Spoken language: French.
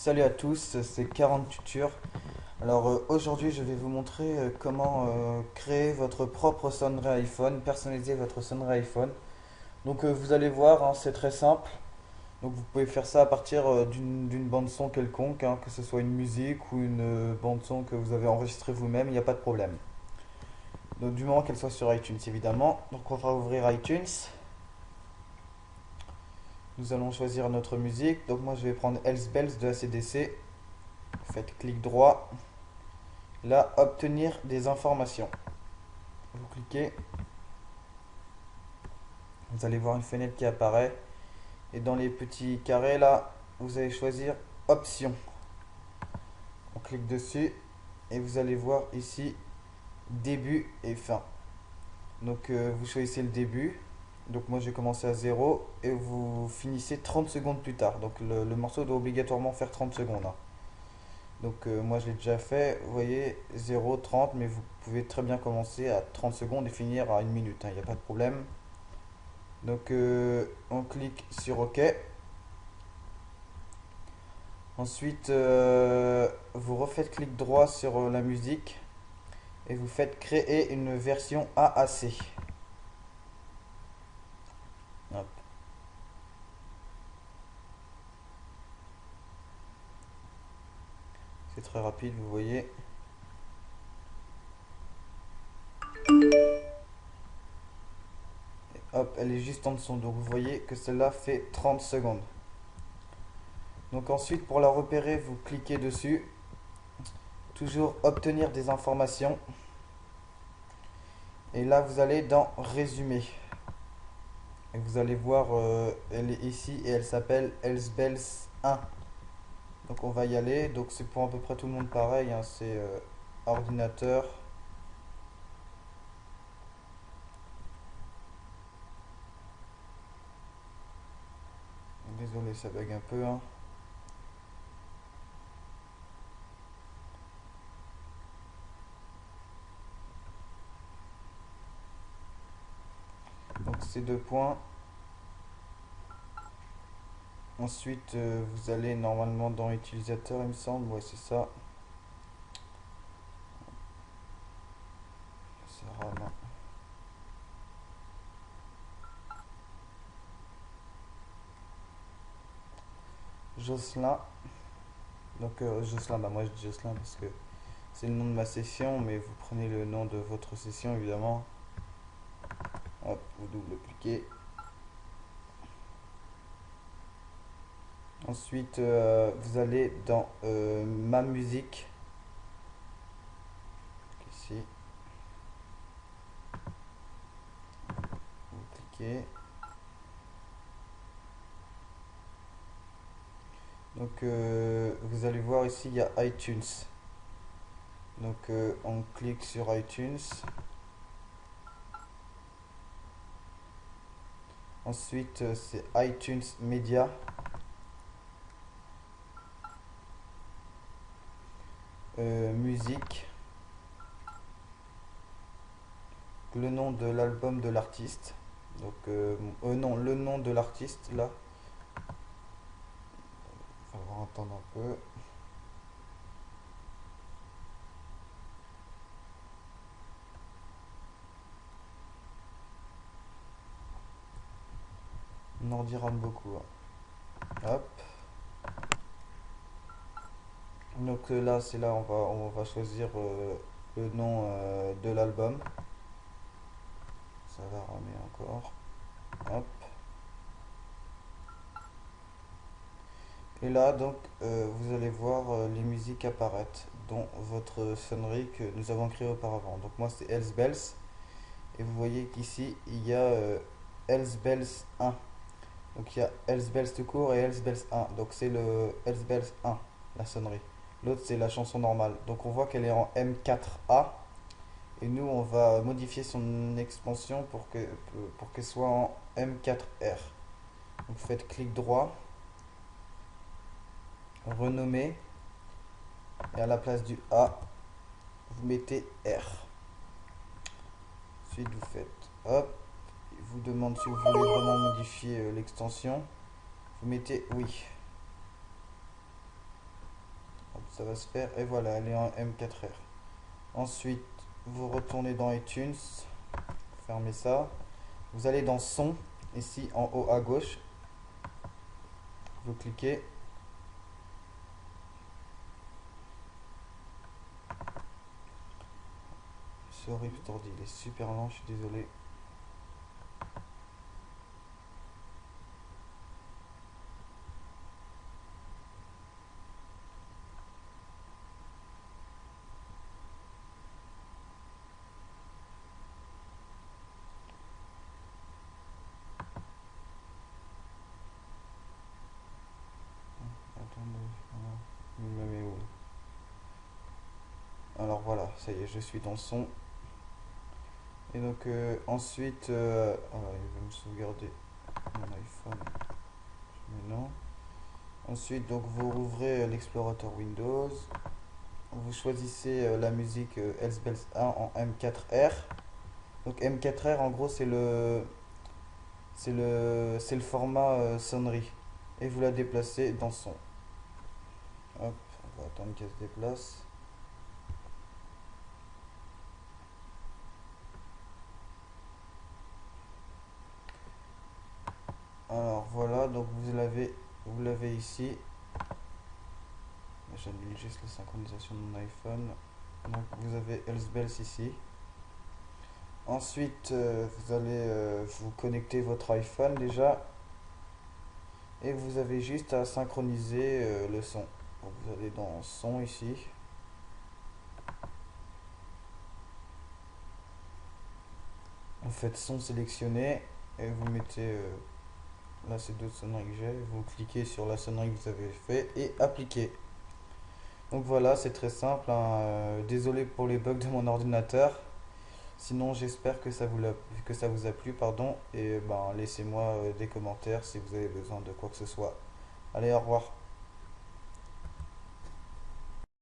Salut à tous, c'est 40 Tutur. Alors aujourd'hui je vais vous montrer comment créer votre propre sonnerie iPhone, personnaliser votre sonnerie iPhone. Donc vous allez voir, hein, c'est très simple. Donc vous pouvez faire ça à partir d'une bande son quelconque, hein, que ce soit une musique ou une bande son que vous avez enregistrée vous-même, il n'y a pas de problème. Donc du moment qu'elle soit sur iTunes évidemment. Donc on va ouvrir iTunes. Nous allons choisir notre musique. Donc moi je vais prendre Else Bells de AC/DC. Faites clic droit. Là, obtenir des informations. Vous cliquez, vous allez voir une fenêtre qui apparaît. Et dans les petits carrés là, vous allez choisir options. On clique dessus et vous allez voir ici début et fin. Donc vous choisissez le début. Donc moi j'ai commencé à 0 et vous finissez 30 secondes plus tard. Donc le morceau doit obligatoirement faire 30 secondes, hein. Donc moi je l'ai déjà fait, vous voyez 0, 30, mais vous pouvez très bien commencer à 30 secondes et finir à 1 minute, hein, il n'y a pas de problème. Donc on clique sur OK. Ensuite, vous refaites clic droit sur la musique et vous faites créer une version AAC. Hop. C'est très rapide, vous voyez. Et hop, elle est juste en dessous. Donc vous voyez que celle-là fait 30 secondes. Donc ensuite, pour la repérer, vous cliquez dessus. Toujours obtenir des informations. Et là, vous allez dans résumé. Et vous allez voir, elle est ici et elle s'appelle Elsbells 1. Donc on va y aller. Donc c'est pour à peu près tout le monde pareil, hein. C'est ordinateur. Désolé, ça bug un peu, hein. Donc c'est deux points. Ensuite, vous allez normalement dans utilisateur, il me semble. Ouais, c'est ça. Ça rame, hein. Jocelyn. Donc Jocelyn, bah moi je dis Jocelyn parce que c'est le nom de ma session, mais vous prenez le nom de votre session évidemment. Hop, vous double-cliquez. Ensuite, vous allez dans ma musique. Ici, vous cliquez. Donc, vous allez voir ici, il y a iTunes. Donc, on clique sur iTunes. Ensuite, c'est iTunes Media. Musique. Le nom de l'album de l'artiste. Donc, non, le nom de l'artiste là. Il va falloir attendre un peu. On en dira beaucoup, hein. Hop. Donc là, c'est là on va choisir le nom de l'album. Ça va ramer encore. Hop. Et là, donc, vous allez voir les musiques apparaître, dont votre sonnerie que nous avons créée auparavant. Donc moi, c'est Else Bells. Et vous voyez qu'ici, il y a Else Bells 1. Donc il y a Else Bells tout court et Else Bells 1. Donc c'est le Else Bells 1, la sonnerie. L'autre, c'est la chanson normale. Donc on voit qu'elle est en M4A. Et nous, on va modifier son expansion pour qu'elle soit en M4R. Donc vous faites clic droit, renommer, et à la place du A, vous mettez R. Ensuite, vous faites hop, il vous demande si vous voulez vraiment modifier l'extension. Vous mettez oui. ça va se faire. Et voilà, elle est en M4R. Ensuite, vous retournez dans iTunes, fermez ça. Vous allez dans son, ici en haut à gauche. Vous cliquez. Ce Riptord, il est super lent, je suis désolé. Attendez, il me met où? Alors voilà, ça y est, je suis dans son. Et donc ensuite, voilà, il va me sauvegarder mon iPhone. Mais non. Ensuite, donc vous rouvrez l'explorateur Windows. Vous choisissez la musique Hells Bells 1 en M4R. Donc M4R, en gros, c'est le format sonnerie. Et vous la déplacez dans son. Hop, on va attendre qu'elle se déplace. Alors voilà, donc vous l'avez ici. J'annule juste la synchronisation de mon iPhone. Donc vous avez Hells Bells ici. Ensuite, vous allez vous connecter votre iPhone déjà. Et vous avez juste à synchroniser le son. Donc vous allez dans son ici. Vous faites son sélectionné. Et vous mettez... là c'est d'autres sonneries que j'ai. Vous cliquez sur la sonnerie que vous avez fait et appliquer. Donc voilà, c'est très simple, hein. Désolé pour les bugs de mon ordinateur. Sinon, j'espère que ça vous a plu, pardon. Et ben, laissez-moi des commentaires si vous avez besoin de quoi que ce soit. Allez, au revoir.